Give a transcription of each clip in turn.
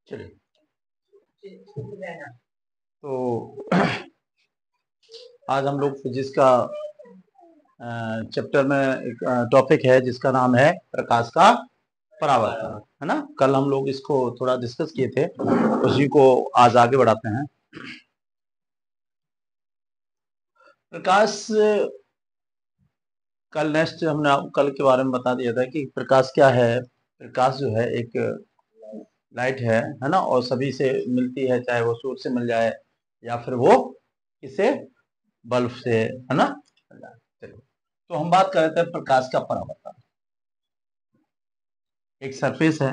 चलिए, तो आज हम लोग फिजिक्स का चैप्टर में एक टॉपिक है जिसका नाम है प्रकाश का परावर्तन, है ना। कल हम लोग इसको थोड़ा डिस्कस किए थे, उसी को आज आगे बढ़ाते हैं। प्रकाश, कल नेक्स्ट हमने कल के बारे में बता दिया था कि प्रकाश क्या है। प्रकाश जो है एक लाइट है ना, और सभी से मिलती है, चाहे वो सूर्य से मिल जाए या फिर वो किसे बल्ब से, है ना। तो हम बात कर रहे थे प्रकाश का परावर्तन। एक सरफेस है,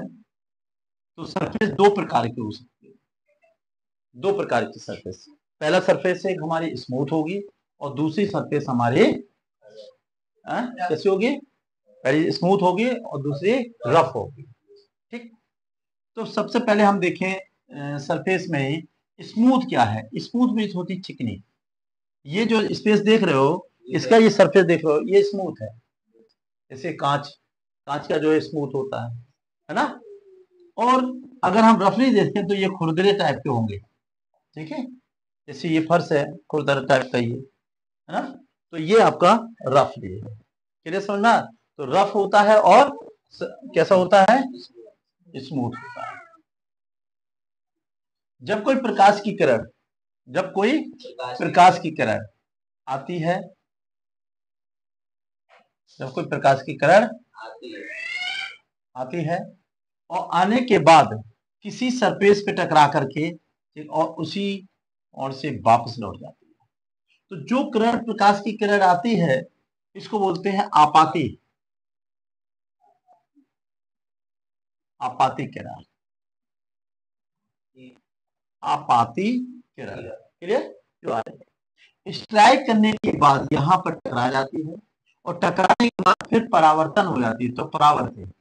तो सरफेस दो प्रकार की हो सकती है, दो प्रकार की सरफेस। पहला सरफेस एक हमारी स्मूथ होगी और दूसरी सरफेस हमारी कैसी होगी? पहली स्मूथ होगी और दूसरी रफ होगी। ठीक, तो सबसे पहले हम देखें सरफेस में ही स्मूथ क्या है। स्मूथ मीन्स होती चिकनी। ये जो स्पेस देख रहे हो, इसका ये सरफेस देख रहे हो, ये स्मूथ है। जैसे कांच, कांच का जो है स्मूथ होता है ना। और अगर हम रफली देखें तो ये खुरदरे टाइप के होंगे। ठीक है, जैसे ये फर्श है, खुरदरा टाइप का ये, है ना। तो ये आपका रफ है। क्लियर समझना? तो रफ होता है और कैसा होता है? स्मूथ होता है। जब कोई प्रकाश की किरण, जब कोई प्रकाश की किरण आती है, जब कोई प्रकाश की किरण आती है और आने के बाद किसी सरफेस पे टकरा करके और उसी ओर से वापस लौट जाती है, तो जो किरण, प्रकाश की किरण आती है, इसको बोलते हैं आपाती, आपाती किरण, आपाती किरण। क्लियर? जो आ रही है, स्ट्राइक करने के बाद यहां पर टकरा जाती है और टकराने के बाद फिर परावर्तन हो जाती है, तो परावर्तित,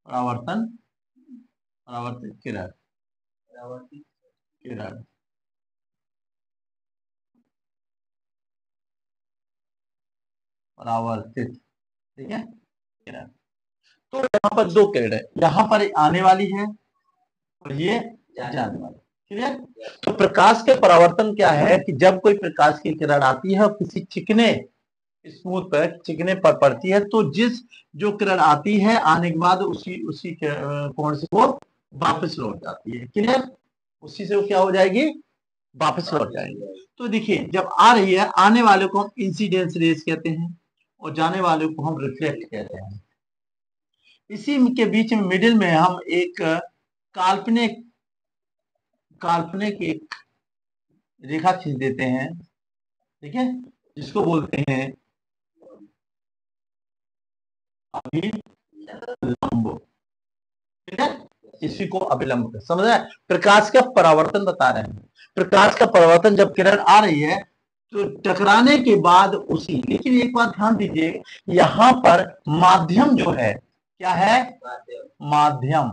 परावर्तन, परावर्तित किरण, किरण, परावर्तित, ठीक है, किरण। तो यहाँ पर दो किरण है, यहाँ पर आने वाली है और ये जाने वाली। क्लियर? तो प्रकाश के परावर्तन क्या है कि जब कोई प्रकाश की किरण आती है और किसी चिकने स्मूथ पर, चिकने पर पड़ती है, तो जिस जो किरण आती है, आने के बाद उसी उसी कोण से वो वापस लौट जाती है। क्लियर? उसी से वो क्या हो जाएगी? वापस लौट जाएगी। तो देखिए, जब आ रही है, आने वाले को हम इंसिडेंस रेज कहते हैं और जाने वाले को हम रिफ्लेक्ट कहते हैं। इसी के बीच में मिडिल में हम एक काल्पनिक, काल्पनिक एक रेखा खींच देते हैं, ठीक है, जिसको बोलते हैं अभिलंब। ठीक है, इसी को अभिलंब समझ रहे हैं। प्रकाश का परावर्तन बता रहे हैं। प्रकाश का परावर्तन, जब किरण आ रही है तो टकराने के बाद उसी, लेकिन एक बात ध्यान दीजिए, यहां पर माध्यम जो है, क्या है? माध्यम,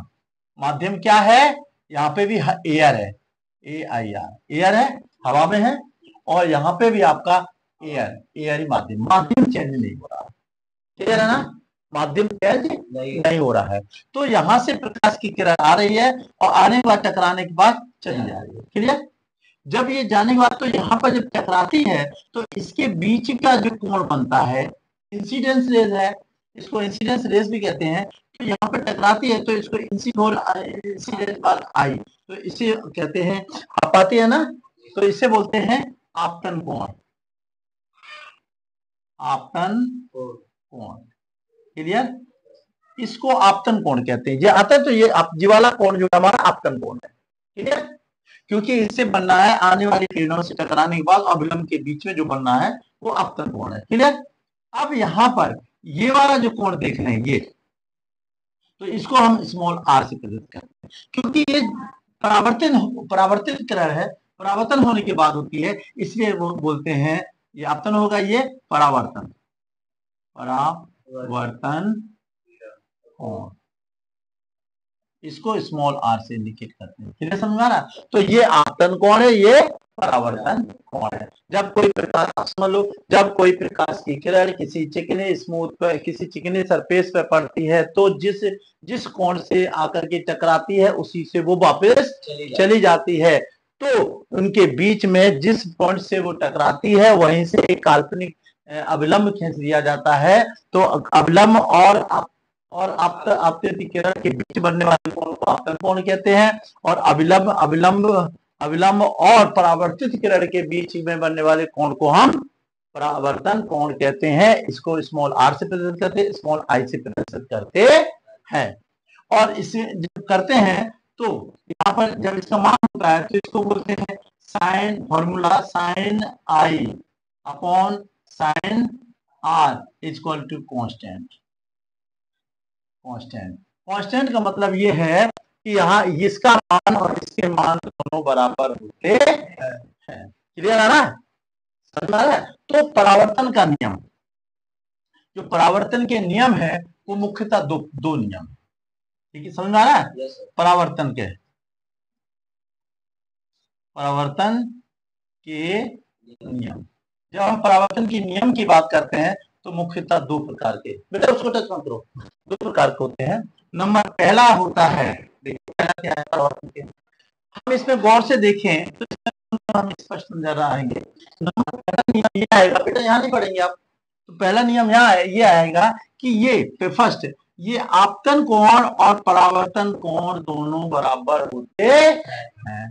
माध्यम क्या है? यहाँ पे भी एयर है, AIR, एयर है, हवा में है, और यहाँ पे भी आपका एयर, एयर माध्यम, माध्यम चेंज नहीं हो रहा। क्लियर है ना? माध्यम चेंज नहीं हो रहा है। तो यहां से प्रकाश की किरण आ रही है और आने के बाद टकराने के बाद चली जा रही है। क्लियर? जब ये जाने के बाद, तो यहाँ पर जब टकराती है तो इसके बीच का जो कोण बनता है, इंसिडेंस रेज है, इसको इंसिडेंस रेज भी कहते हैं। तो यहाँ पर टकराती है तो इसको इंसिडेंस बार आई, तो इसे कहते हैं आपाती, है ना। तो इसे बोलते हैं आपतन कोण, आपतन कोण। क्लियर? इसको आपतन कोण कहते हैं। ये आता है तो ये जी वाला कोण जो हमारा आपतन कोण है। ठीक है, क्योंकि इससे बनना है, आने वाली किरणों से टकराने के बाद अभिलंब के बीच में जो बनना है वो आपतन कोण है। क्लियर? अब यहां पर ये वाला जो कोण देख रहे हैं, ये, तो इसको हम स्मॉल r से प्रदर्शित करते हैं, क्योंकि ये परावर्तित किरण है, परावर्तन होने के बाद होती है, इसलिए वो बोलते हैं ये आपतन होगा, ये परावर्तन, परावर्तन कोण, इसको स्मॉल r से इंडिकेट करते हैं। समझ में आ रहा? तो ये आपतन कोण है, ये परावर्तन कोण है। जब कोई प्रकाश, समझ लो, जब कोई प्रकाश की किरण किसी चिकने स्मूथ पर, किसी चिकने सरफेस पर पड़ती है तो जिस जिस कोण से आकर के टकराती है उसी से वो वापस चली जाती है। तो उनके बीच में जिस पॉइंट से वो टकराती है वहीं से एक काल्पनिक अभिलंब खींच दिया जाता है। तो अभिलंब और आपतित किरण के बीच बनने वाले कोण को आपतन कोण कहते हैं, और अभिलंब और परावर्तित किरण के बीच में बनने वाले कोण को हम परावर्तन कोण कहते हैं। इसको स्मॉल आर से प्रदर्शित करते हैं, स्मॉल आई से प्रदर्शित करते हैं। और इसे जब करते हैं तो यहाँ पर जब इसका मान होता है तो इसको बोलते हैं sine, formula sine i upon sine r is equal to constant. Constant का मतलब ये है कि यहाँ इसका मान और इसके मान दोनों बराबर होते हैं। क्लियर आ रहा है, समझ में आ रहा है? तो परावर्तन का नियम, जो परावर्तन के नियम है वो मुख्यतः दो नियम, ठीक है, समझ में आ रहा है? परावर्तन के नियम, जब हम परावर्तन के नियम की बात करते हैं तो मुख्यतः दो प्रकार के, बेटा उसको टच मत करो, दो प्रकार के होते हैं। नंबर पहला होता है, देखिए पहला क्या है परावर्तन के, हम इसमें गौर से देखें तो हम स्पष्ट नजर आएंगे। नंबर पहला नियम ये आएगा, बेटा यहाँ नहीं पढ़ेंगे आप, तो पहला नियम यहाँ ये आएगा कि ये फर्स्ट, ये आपतन कोण और परावर्तन कोण दोनों बराबर होते हैं।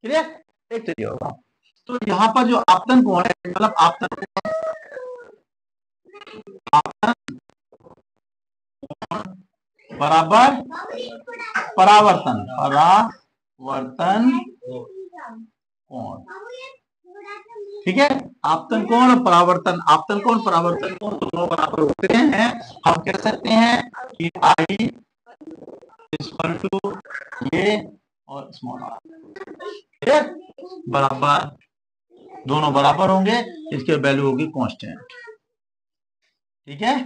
क्लियर? एक तो ये होगा। तो यहाँ पर जो आपतन कोण है, मतलब आपतन बराबर परावर्तन कोण, ठीक है, आपतन कोण और परावर्तन कोण दोनों बराबर होते हैं। हम कह सकते हैं कि आई इक्वल टू ये और स्मॉल आर बराबर, दोनों बराबर होंगे, इसकी वैल्यू होगी कांस्टेंट। ठीक है,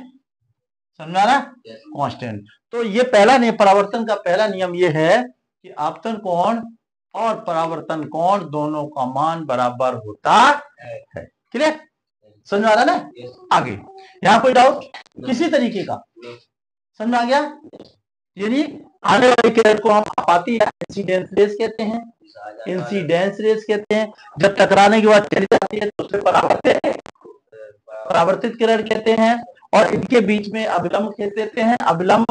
समझ आ रहा? कांस्टेंट। तो ये पहला नियम, परावर्तन का पहला नियम ये है कि आपतन कोण और परावर्तन कोण दोनों का मान बराबर होता है। क्लियर? समझ आ रहा ना? आगे यहाँ कोई डाउट किसी तरीके का? समझ आ गया? यानी आने वाली किरण को हम आपाती या इंसिडेंस रेस कहते हैं, इंसिडेंस रेस कहते हैं। जब टकराने के बाद चली जाती है तो उसे परावर्तित किरण कहते हैं, और इनके बीच में अभिलंब खींच देते हैं। अभिलंब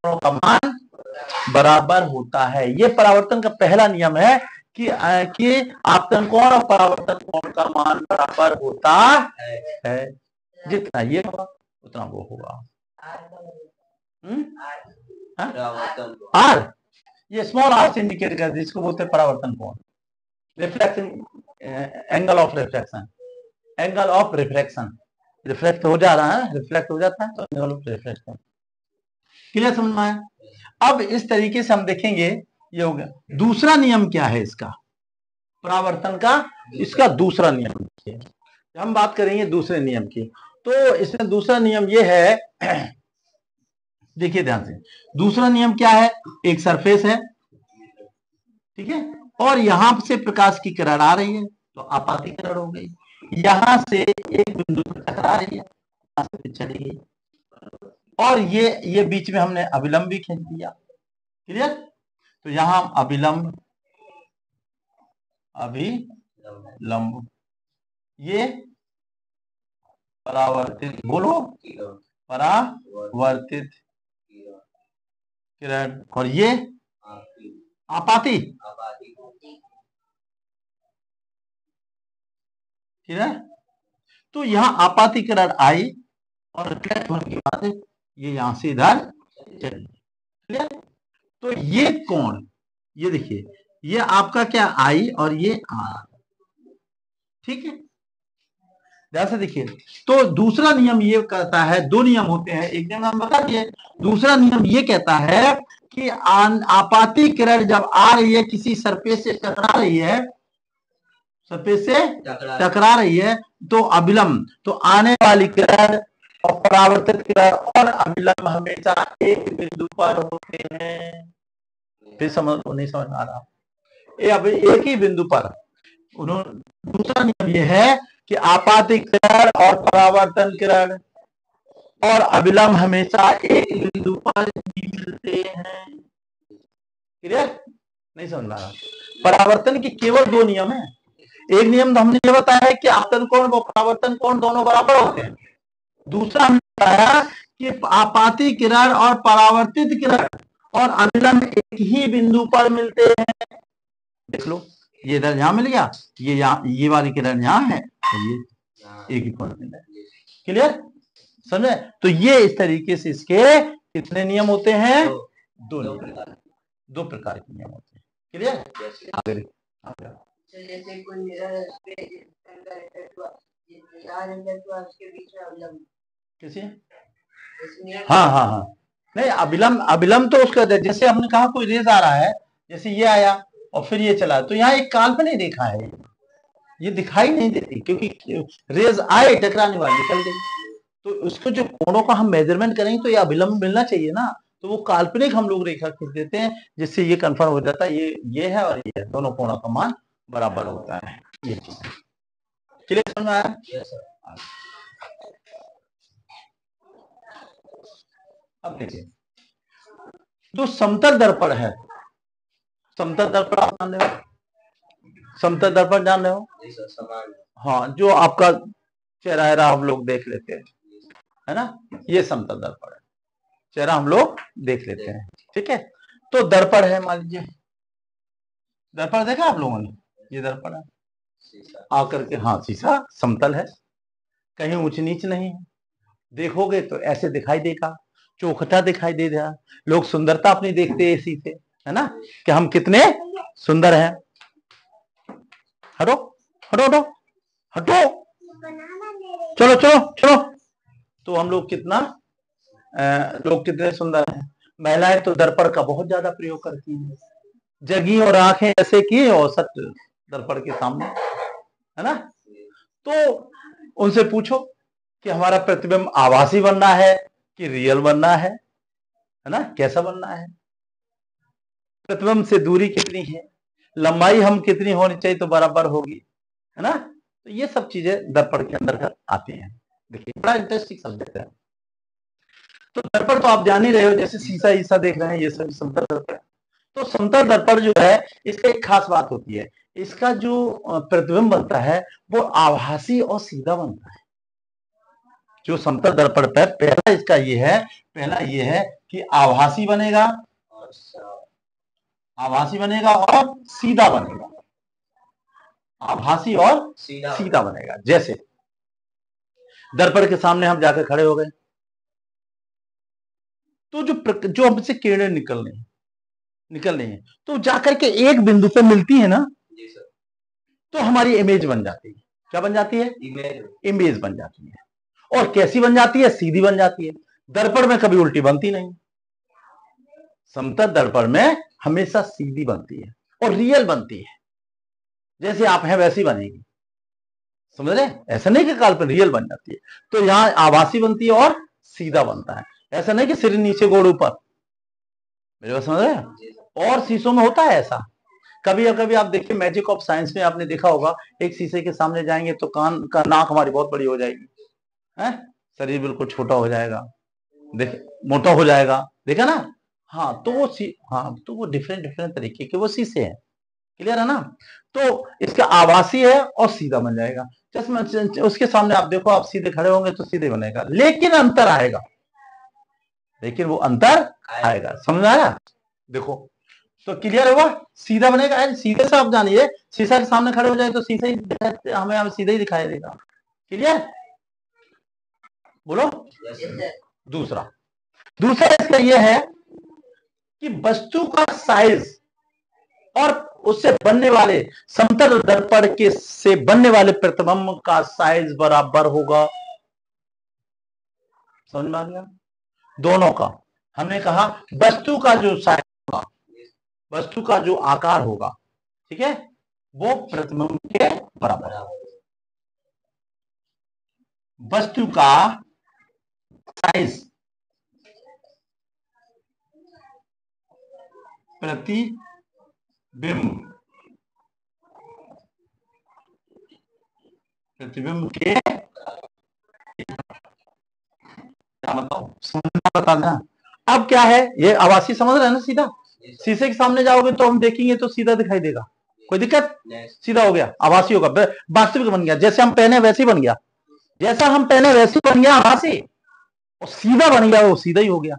का मान बराबर होता है। ये परावर्तन का पहला नियम है कि आपतन कोण और परावर्तन कोण का मान बराबर होता है। जितना ये होगा उतना वो होगा। आर, ये स्मॉल आर से इंडिकेट करते हैं, इसको बोलते हैं परावर्तन कोण। Reflection, angle of reflection, angle of reflection, reflect हो जा रहा है, रिफ्लेक्ट हो जाता है तो एंगल ऑफ रिफ्लेक्शन। क्लियर, समझ में आया? अब इस तरीके से हम देखेंगे, ये हो गया। दूसरा नियम क्या है इसका, परावर्तन का? इसका दूसरा नियम है, हम बात करेंगे दूसरे नियम की। तो इसमें दूसरा नियम ये है, देखिए ध्यान से, दूसरा नियम क्या है? एक सरफेस है, ठीक है, और यहां से प्रकाश की किरण आ रही है तो आपाती किरण हो गई, यहां से एक बिंदु पर टकरा रही है, यहां से चली गई, और ये बीच में हमने अभिलंब भी खींच दिया। क्लियर? तो यहां हम अभिलंब, ये परावर्तित, बोलो, परावर्तित किरण, और ये आपाती। ठीक है, तो यहां आपाती किरण आई और रिफ्लेक्ट होने के बाद ये यहां से इधर चली। क्लियर? तो ये कोण, ये देखिए, ये आपका क्या आई और ये आर, ठीक है, ध्यान से देखिए। तो दूसरा नियम ये कहता है, दो नियम होते हैं, एक नियम हम बता दिए, दूसरा नियम ये कहता है कि आपाती किरण जब आ रही है, किसी सरफेस से टकरा रही है, सरफेस से टकरा रही है, तो अभिलंब, तो आने वाली किरण और परावर्तित किरण और अभिलंब हमेशा एक बिंदु पर होते हैं। फिर समझ नहीं समझ आ रहा? अब एक ही बिंदु पर उन्होंने दूसरा नियम यह है कि आपातिक किरण और परावर्तन किरण और अभिलंब हमेशा एक बिंदु पर ही मिलते हैं। क्लियर? नहीं समझ में आ रहा? परावर्तन के केवल दो नियम है। एक नियम तो हमने ये बताया है कि आपतन कोण व परावर्तन कोण दोनों बराबर होते हैं। दूसरा हमने बताया कि आपातिक किरण और परावर्तित किरण और अभिलंब एक ही बिंदु पर मिलते हैं। देख लो, ये इधर यहां मिल गया, ये यहाँ, ये वाली किरण यहाँ है, ये एक ही पॉइंट मिल है। क्लियर? समझे? तो ये इस तरीके से इसके कितने नियम होते हैं? दो प्रकार के नियम होते हैं। क्लियर? जैसे कोई मिरर पे किसी हाँ हाँ हाँ नहीं, अभिलंब तो उसका जैसे हमने कहा कोई रेज आ रहा है, जैसे ये आया और फिर ये चला, तो यहाँ एक काल्पनिक रेखा है, ये दिखाई नहीं देती क्योंकि रेज आए टकराने वाली निकल गई। तो उसको जो कोणों का हम मेजरमेंट करेंगे तो ये अभिलंब मिलना चाहिए ना, तो वो काल्पनिक हम लोग रेखा खींच देते हैं जिससे ये कंफर्म हो जाता है ये है और ये है, दोनों कोणों का मान बराबर होता है। ये चलिए समझ में आया? अब देखिए, जो समतल दर्पण है, समतल दर्पण आप जान रहे हो? समतल दर्पण जान रहे हो? हाँ, जो आपका चेहरा हम लोग देख लेते हैं, है ना, ये समतल दर्पण है, चेहरा हम लोग देख लेते हैं। ठीक है, तो दर्पण है, मान लीजिए दर्पण देखा आप लोगों ने, ये दर्पण है आकर के, हाँ शीशा समतल है, कहीं ऊंच नीच नहीं है, देखोगे तो ऐसे दिखाई देगा, चौखटा दिखाई दे रहा, लोग सुंदरता अपनी देखते हैं इसी से, है ना, कि हम कितने सुंदर हैं। हटो हटो हटो हटो, चलो चलो चलो, तो हम लोग लोग कितने सुंदर हैं। महिलाएं तो दर्पण का बहुत ज्यादा प्रयोग करती हैं, जगी और आंखें ऐसे की औसत दर्पण के सामने, है ना। तो उनसे पूछो कि हमारा प्रतिबिंब आभासी बनना है कि रियल बनना है ना, कैसा बनना है, प्रतिबिंब से दूरी कितनी है, लंबाई हम कितनी होनी चाहिए तो बराबर होगी, है ना। तो ये सब चीजें दर्पण के अंदर आती हैं। देखिए बड़ा इंटरेस्टिंग सब्जेक्ट है। तो दर्पण तो आप जान ही रहे हो, जैसे शीशा ईसा देख रहे हैं, ये सब समतल दर्पण। तो समतल दर्पण जो है, इसका एक खास बात होती है, इसका जो प्रतिबिंब बनता है वो आभासी और सीधा बनता है। जो समतल दर्पण पर पहला ये है कि आभासी बनेगा और सीधा बनेगा, आभासी और सीधा बनेगा। जैसे दर्पण के सामने हम जाकर खड़े हो गए, तो जो हमसे किरणें निकल रही हैं तो जाकर के एक बिंदु पे मिलती है ना, तो हमारी इमेज बन जाती है। क्या बन जाती है? इमेज बन जाती है। और कैसी बन जाती है? सीधी बन जाती है। दर्पण में कभी उल्टी बनती नहीं, समतल दर्पण में हमेशा सीधी बनती है और रियल बनती है, जैसे आप हैं वैसी बनेगी, समझ रहे? ऐसा नहीं कि काल्पनिक, रियल बन जाती है। तो यहां आभासी बनती है और सीधा बनता है, ऐसा नहीं कि सिर नीचे गोड़ ऊपर, मेरे बात समझ रहे? और शीशों में होता है ऐसा, कभी कभी आप देखिए मैजिक ऑफ साइंस में आपने देखा होगा, एक शीशे के सामने जाएंगे तो कान का नाक हमारी बहुत बड़ी हो जाएगी, है, शरीर बिल्कुल छोटा हो जाएगा, देख मोटा हो जाएगा, देखा ना। हाँ तो वो डिफरेंट तरीके के वो शीशे हैं। क्लियर है ना। तो इसका आभासी है और सीधा बन जाएगा, जैसे उसके सामने आप देखो, आप सीधे खड़े होंगे तो सीधे बनेगा, लेकिन अंतर आएगा, समझ आया? देखो तो क्लियर होगा, सीधा बनेगा, सीधे से आप जानिए, शीशा के सामने खड़े हो जाए तो शीशा ही हमें सीधा ही दिखाई देगा। क्लियर? बोलो। दूसरा इसका यह है कि वस्तु का साइज और उससे बनने वाले समतल दर्पण के से बनने वाले प्रतिबिंब का साइज बराबर होगा। समझ में आ गया? दोनों का, हमने कहा वस्तु का जो साइज होगा, वस्तु का जो आकार होगा, ठीक है, वो प्रतिबिंब के बराबर है। वस्तु का साइज प्रतिबिंब प्रतिबिंब के क्या मतलब समझना, बता देना। अब क्या है, ये आवासी समझ रहे हैं ना, सीधा शीशे के सामने जाओगे तो हम देखेंगे तो सीधा दिखाई देगा, कोई दिक्कत, सीधा हो गया, आवासी होगा, वास्तविक बन गया, जैसे हम पहने वैसे ही बन गया, जैसा हम पहने वैसे ही बन गया आवासी, और सीधा बन गया, वो सीधा ही हो गया।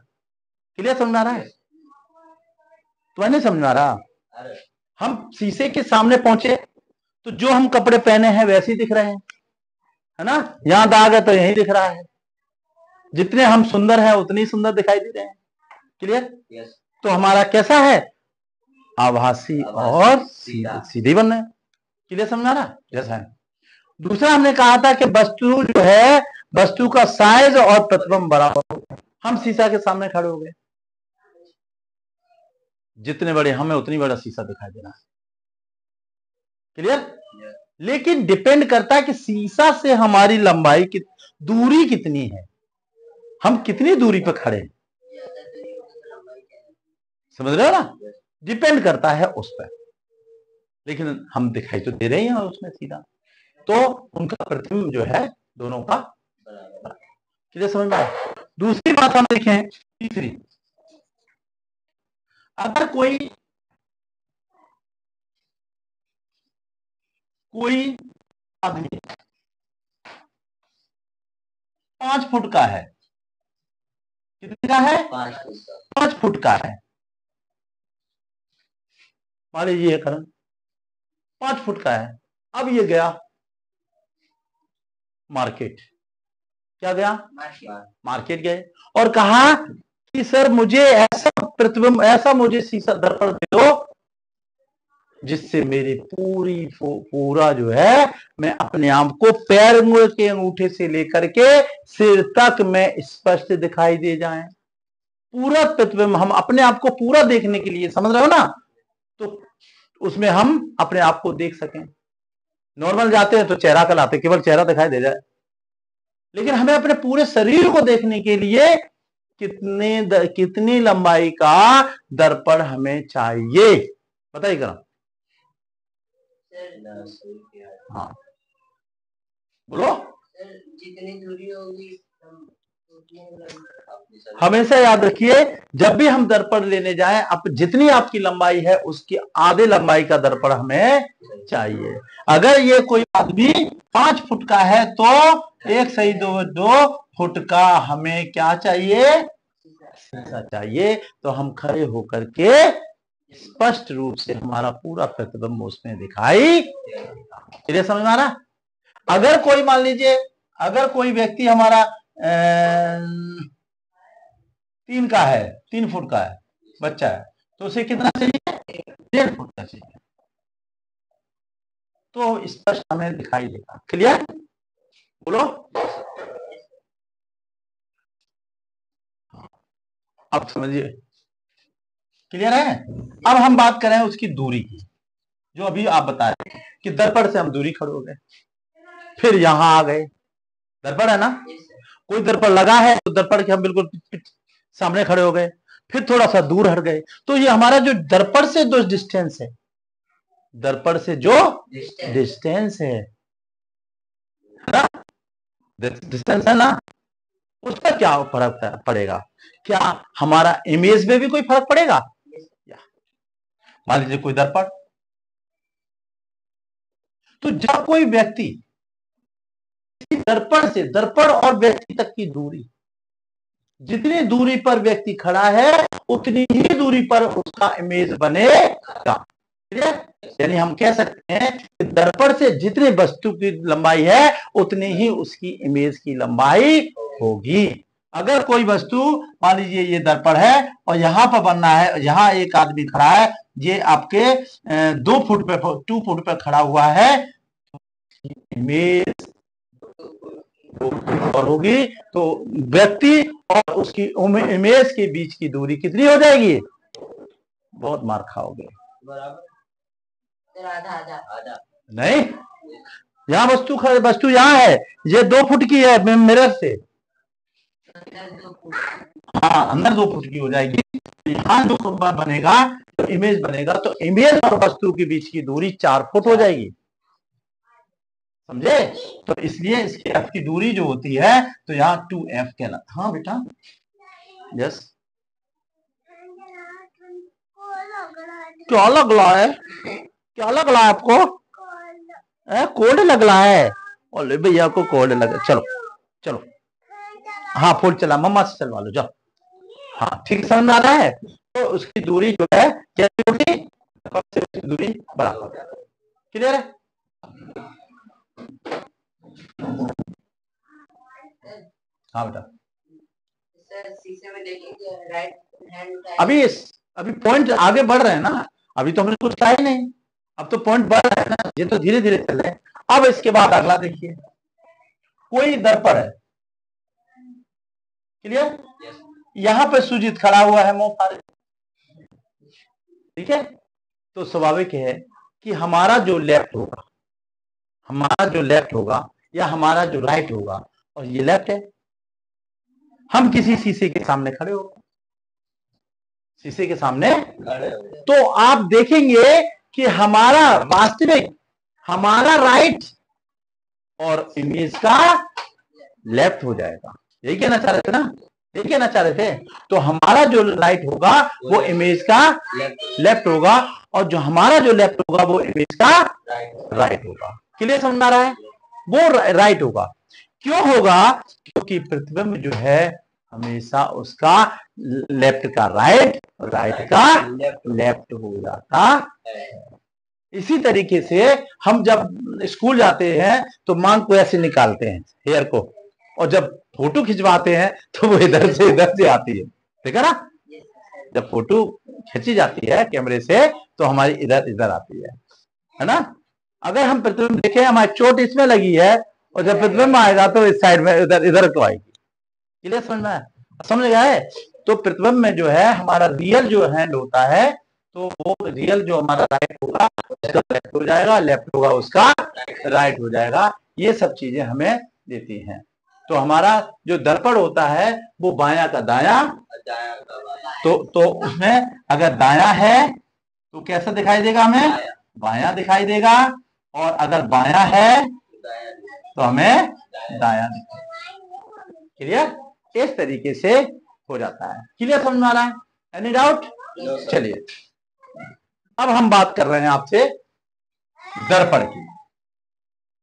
क्लियर समझ आ रहा है? तो नहीं समझ आ रहा? हम शीशे के सामने पहुंचे तो जो हम कपड़े पहने हैं वैसे ही दिख रहे हैं, है ना, यहां दाग है तो यही दिख रहा है, जितने हम सुंदर हैं उतने ही सुंदर दिखाई दे रहे हैं। क्लियर? तो हमारा कैसा है, आभासी और सीधे बन रहे हैं। क्लियर समझ आ रहा? जैसा है। दूसरा हमने कहा था कि वस्तु जो है, वस्तु का साइज और प्रतिबिंब बराबर होता है। हम शीशा के सामने खड़े हो गए, जितने बड़े हमें उतनी बड़ा शीशा दिखाई दे रहा है। क्लियर? लेकिन डिपेंड करता है कि शीशा से हमारी लंबाई की दूरी कितनी है, हम कितनी दूरी पर खड़े हैं, समझ रहे हो ना, डिपेंड करता है उस पर। लेकिन हम दिखाई तो दे रहे हैं उसमें सीधा, तो उनका प्रतिबिंब जो है दोनों का बराबर। समझ में आया? दूसरी बात हम देखें, तीसरी, अगर कोई आदमी 5 फुट का है, कितने का है, 5 फुट का है, मान लीजिए ये करण 5 फुट का है। अब ये गया मार्केट, क्या गया, मार्केट गए और कहा कि सर मुझे ऐसा प्रतिबिंब, ऐसा मुझे शीशा दर्पण दे दो जिससे मेरी पूरा जो है, मैं अपने आप को पैर के अंगूठे से लेकर के सिर तक मैं स्पष्ट दिखाई दे जाए, पूरा प्रतिबिंब, हम अपने आप को पूरा देखने के लिए, समझ रहे हो ना, तो उसमें हम अपने आप को देख सकें। नॉर्मल जाते हैं तो चेहरा का लाते, केवल चेहरा दिखाई दे जाए, लेकिन हमें अपने पूरे शरीर को देखने के लिए कितनी लंबाई का दर्पण हमें चाहिए, बताइए करा। हाँ बोलो, जितनी दूरी होगी हमेशा याद रखिए, जब भी हम दर्पण लेने जाएं, अब जितनी आपकी लंबाई है उसकी आधे लंबाई का दर्पण हमें चाहिए। अगर ये कोई आदमी 5 फुट का है तो 1 सही 2 फुट का हमें क्या चाहिए, शीशा चाहिए, तो हम खड़े होकर के स्पष्ट रूप से हमारा पूरा प्रतिबिंब उसमें दिखाई, समझ में आ रहा? अगर कोई मान लीजिए, अगर कोई व्यक्ति हमारा 3 का है, 3 फुट का है, बच्चा है, तो उसे कितना चाहिए, 1.5 फुट का चाहिए, तो स्पष्ट हमें दिखाई देगा। क्लियर? बोलो, अब समझिए, क्लियर है? अब हम बात करें उसकी दूरी की, जो अभी आप बता रहे कि दर्पण से हम दूरी खड़े हो गए, फिर यहां आ गए, दर्पण है ना, कोई दर्पण लगा है तो दर्पण के हम बिल्कुल सामने खड़े हो गए, फिर थोड़ा सा दूर हट गए, तो ये हमारा जो दर्पण से जो डिस्टेंस है, दर्पण से जो डिस्टेंस है ना, डिस्टेंस है ना, उसका क्या फर्क पड़ेगा, क्या हमारा इमेज में भी कोई फर्क पड़ेगा? मान लीजिए कोई दर्पण, तो जब कोई व्यक्ति दर्पण से, दर्पण और व्यक्ति तक की दूरी, जितनी दूरी पर व्यक्ति खड़ा है उतनी ही दूरी पर उसका इमेज बनेगा। यानी हम कह सकते हैं कि दर्पण से जितनी वस्तु की लंबाई है उतनी ही उसकी इमेज की लंबाई होगी। अगर कोई वस्तु, मान लीजिए ये दर्पण है और यहां पर बनना है, यहां एक आदमी खड़ा है, ये आपके 2 फुट पे 2 फुट पे खड़ा हुआ है, इमेज और होगी, तो व्यक्ति और उसकी इमेज के बीच की दूरी कितनी हो जाएगी, बहुत मार खाओगे, नहीं, यहाँ वस्तु यहाँ है, ये 2 फुट की है मिरर से, हाँ अंदर 2 फुट की हो जाएगी, यहाँ जो बनेगा तो इमेज बनेगा, तो इमेज और वस्तु के बीच की दूरी 4 फुट हो जाएगी। समझे? तो इसलिए इसकी एफ की दूरी जो होती है तो यहाँ 2f कहलाता। हाँ बेटा, यस। क्या लग रहा है? क्या लग रहा है आपको? कोल्ड लग रहा है? बोले भैया को कोल्ड लग, चलो चलो, हाँ फोन चला, मम्मा से चलवा लो जाओ। हाँ ठीक, समझ में आ रहा है? तो उसकी दूरी जो है कैसी होगी, उसकी दूरी बराबर। क्लियर है? हाँ बेटा, शीशे में देखेंगे राइट हैंड, अभी पॉइंट आगे बढ़ रहे हैं ना, अभी तो हमने कुछ कहा ही नहीं, अब तो पॉइंट बढ़ रहा है ना, ये तो धीरे धीरे चल रहे हैं। अब इसके बाद अगला देखिए, कोई दर्पण है, क्लियर? यहां पे सुजीत खड़ा हुआ है मोफारे, ठीक है? तो स्वाभाविक है कि हमारा जो लेफ्ट होगा या हमारा जो राइट होगा, और ये लेफ्ट है, हम किसी शीशे के सामने खड़े हो, शीशे के सामने तो आप देखेंगे कि हमारा वास्तविक, हमारा राइट और इमेज का लेफ्ट हो जाएगा। यही कहना चाह रहे थे ना, यही कहना चाह रहे थे। तो हमारा जो राइट होगा वो इमेज का लेफ्ट होगा, और जो हमारा जो लेफ्ट होगा वो इमेज का राइट होगा। क्लियर समझ में आ रहा है? वो राइट होगा। क्यों होगा? क्योंकि प्रतिबिंब जो है हमेशा उसका लेफ्ट का राइट, राइट का लेफ्ट हो जाता है। इसी तरीके से हम जब स्कूल जाते हैं तो मांग को ऐसे निकालते हैं, हेयर को, और जब फोटो खिंचवाते हैं तो वो इधर से आती है, ठीक है ना? जब फोटो खींची जाती है कैमरे से तो हमारी इधर आती है ना? अगर हम प्रतिबिंब देखें, हमारी चोट इसमें लगी है, और जब प्रतिबिंब आएगा तो इस साइड में इधर को आएगी। क्लियर समझ गए? तो प्रतिबिंब में जो है हमारा रियल जो हैंड होता है, तो वो रियल जो हमारा राइट होगा उसका लेफ्ट हो जाएगा, लेफ्ट होगा उसका राइट हो जाएगा। ये सब चीजें हमें देती हैं। तो हमारा जो दर्पण होता है वो बायां का दाया, तो उसमें अगर दाया है तो कैसा दिखाई देगा हमें? बायां दिखाई देगा, और अगर बायां है तो हमें दाया दिखाई। क्लियर? इस तरीके से हो जाता है। क्लियर समझ में आ रहा है? Any doubt? चलिए, अब हम बात कर रहे हैं आपसे दर्पण की।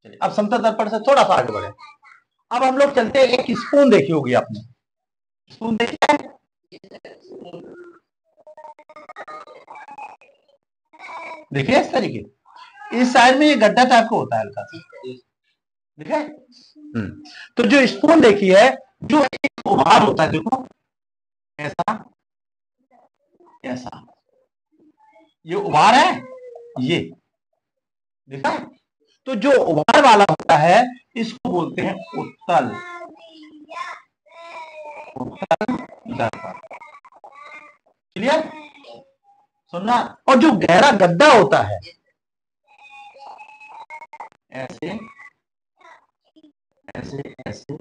चलिए, अब समतल दर्पण से थोड़ा सा आगे बढ़े। अब हम लोग चलते हैं, एक स्पून देखी होगी आपने, स्पून देखी है? देखिए इस तरीके, इस साइड में ये गड्ढा टाइप का होता है हल्का सा, ठीक है? तो जो स्पून देखी है, जो एक उभार होता है, देखो ऐसा, ऐसा, ये उभार है, ये देखा? तो जो उभार वाला होता है इसको बोलते हैं उत्तल दर्पण। क्लियर? सुनना? और जो गहरा गड्ढा होता है, ऐसे ऐसे ऐसे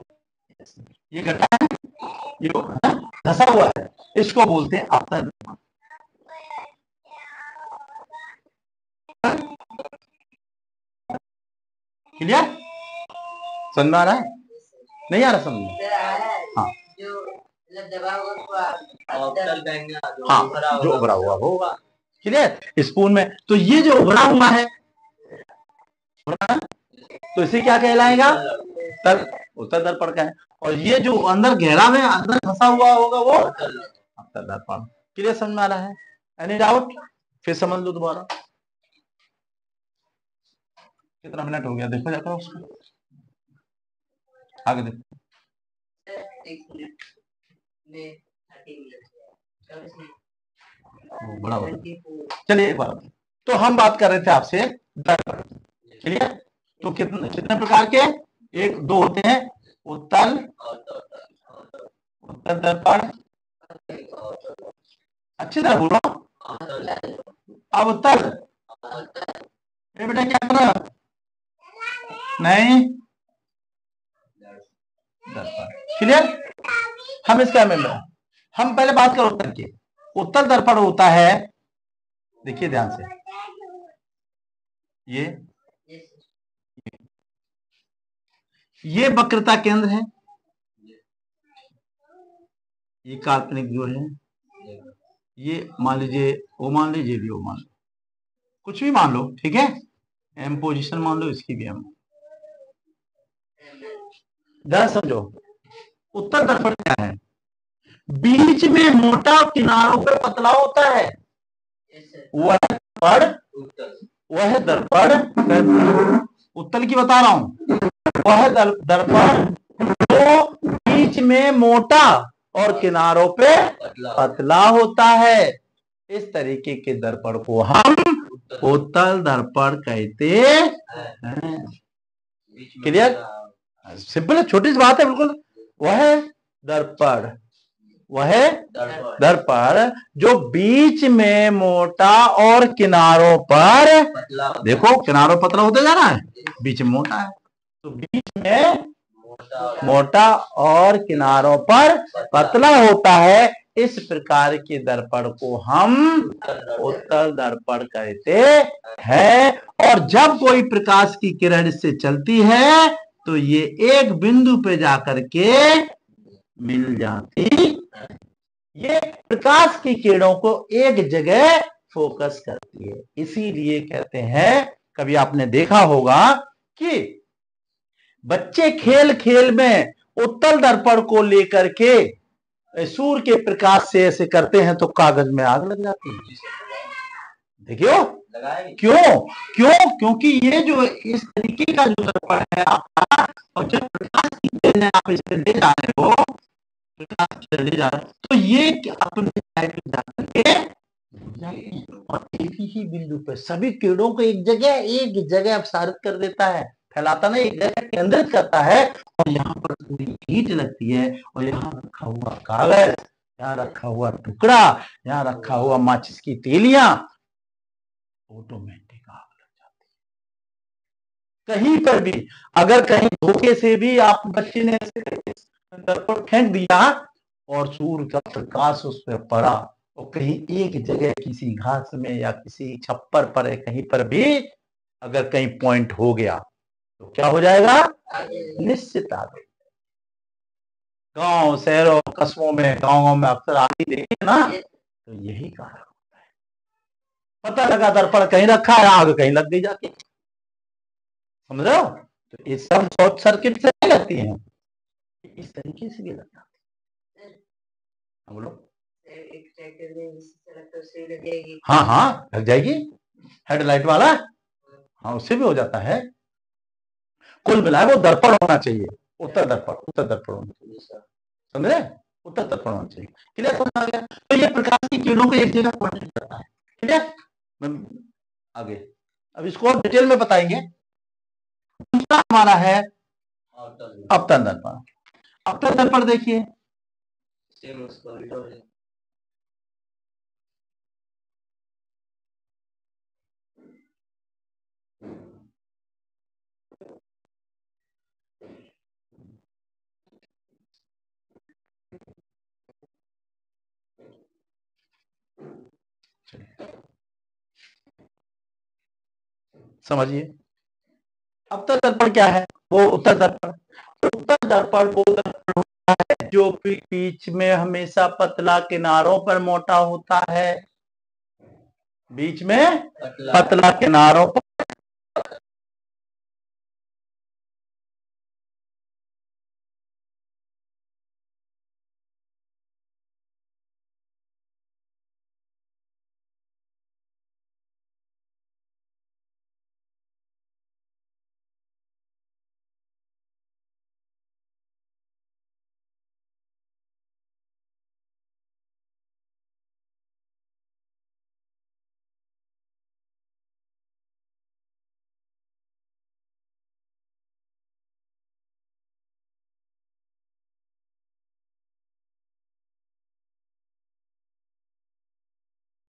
ऐसे, ये गड्ढा है, ये धसा हुआ है, इसको बोलते हैं अवतल। क्लियर? समझ में आ रहा है? नहीं आ रहा समझ में? हाँ, हाँ, जो उभरा हुआ होगा। क्लियर? स्पून में तो ये जो उभरा हुआ है, तो इसे क्या कहलाएगा? उत्तल दर्पण का है। और ये जो अंदर गहरा में अंदर फंसा हुआ होगा वो अवतल दर्पण। क्लियर समझ में आ रहा है? Any doubt? फिर समझ लो दोबारा। कितना मिनट हो गया देखो जाकर उसको, आगे देखो। बड़ा चलिए एक बार, तो हम बात कर रहे थे आपसे दर्पण। क्लियर? तो कितने कितने प्रकार के? एक दो होते हैं, उत्तल, उत्तल दर्पण, अच्छी तरह बोलो। अब उत्तल, ये बेटा क्या कर रहा है? नहीं, दर्पण। क्लियर? हम इसका में हम पहले बात करो उत्तल की। उत्तल दर्पण होता है, देखिए ध्यान से, ये ये वक्रता केंद्र है, ये काल्पनिक जो है, ये मान लीजिए ओ मान लीजिए, भी ओ मान लो, कुछ भी मान लो, ठीक है, एम पोजीशन मान लो, इसकी भी एम। ध्यान समझो, उत्तर दर्पण क्या है? बीच में मोटा, किनारों पे पतला होता है, वह दर्पण, वह दर्पण, उत्तल की बता रहा हूं, वह दर्पण जो बीच में मोटा और किनारों पे पतला होता है, इस तरीके के दर्पण को हम उत्तल दर्पण कहते हैं। क्लियर? सिंपल है, छोटी सी बात है बिल्कुल। वह दर्पण, वह दर्पण जो बीच में मोटा और किनारों पर, देखो किनारों पतला होते जा रहा है, बीच में मोटा है, तो बीच में मोटा और किनारों पर पतला होता है, इस प्रकार के दर्पण को हम उत्तल दर्पण कहते हैं। और जब कोई प्रकाश की किरण इससे चलती है तो ये एक बिंदु पे जाकर के मिल जाती है। ये प्रकाश की किरणों को एक जगह फोकस करती है, इसीलिए कहते हैं, कभी आपने देखा होगा कि बच्चे खेल खेल में उत्तल दर्पण को लेकर के सूर्य के प्रकाश से ऐसे करते हैं तो कागज में आग लग जाती है। देखियो क्यों? क्योंकि ये जो इस तरीके का जो दर्पण है आपका, और जब प्रकाश की किरणें आप इसे ले जा रहे हो, प्रकाश चले जा रहे, तो ये अपने जाकर के और एक ही बिंदु पर सभी किरणों को एक जगह अपसारित कर देता है, फैलाता नहीं, एक जगह केंद्रित करता है, और यहाँ पर पूरी हीट लगती है, और यहाँ रखा हुआ कागज, यहाँ रखा हुआ टुकड़ा, यहाँ रखा हुआ माचिस की तीलियां, ऑटोमेटिक आग लग जाती है। कहीं पर भी अगर कहीं धोखे से भी आप बच्चे ने दर्पण फेंक दिया और सूर्य का प्रकाश उस पर पड़ा, और कहीं एक जगह किसी घास में या किसी छप्पर पर कहीं पर भी अगर कहीं पॉइंट हो गया तो क्या हो जाएगा? निश्चित आग। गांव शहरों कस्बों में, गांवों में अक्सर आग देखे ना, तो यही कारण होता है। पता लगा दर्पण कहीं रखा है, आग कहीं लग गई जाके, समझ रहे हो? तो ये सब शॉर्ट सर्किट से लगती है, इस तरीके से भी लग जाती है। बोलो। हाँ हाँ लग जाएगी, हेडलाइट वाला, हाँ उससे भी हो जाता है। कुल मिलाए वो दर्पण होना चाहिए, उत्तर दर्पण, उत्तर दर्पण होना चाहिए, समझे? उत्तर दर्पण होना चाहिए। क्लियर समझ आ गया? तो ये प्रकाश की किरणों को एक जगह पॉइंट करता है। क्लियर? आगे अब इसको और डिटेल में बताएंगे। दूसरा हमारा है अवतल दर्पण। अवतल दर्पण देखिए, समझिए अवतल दर्पण क्या है? वो उत्तर दर्पण, उत्तर दर्पण वो दर्पण होता है जो बीच में हमेशा पतला, किनारों पर मोटा होता है, बीच में पतला, किनारों पर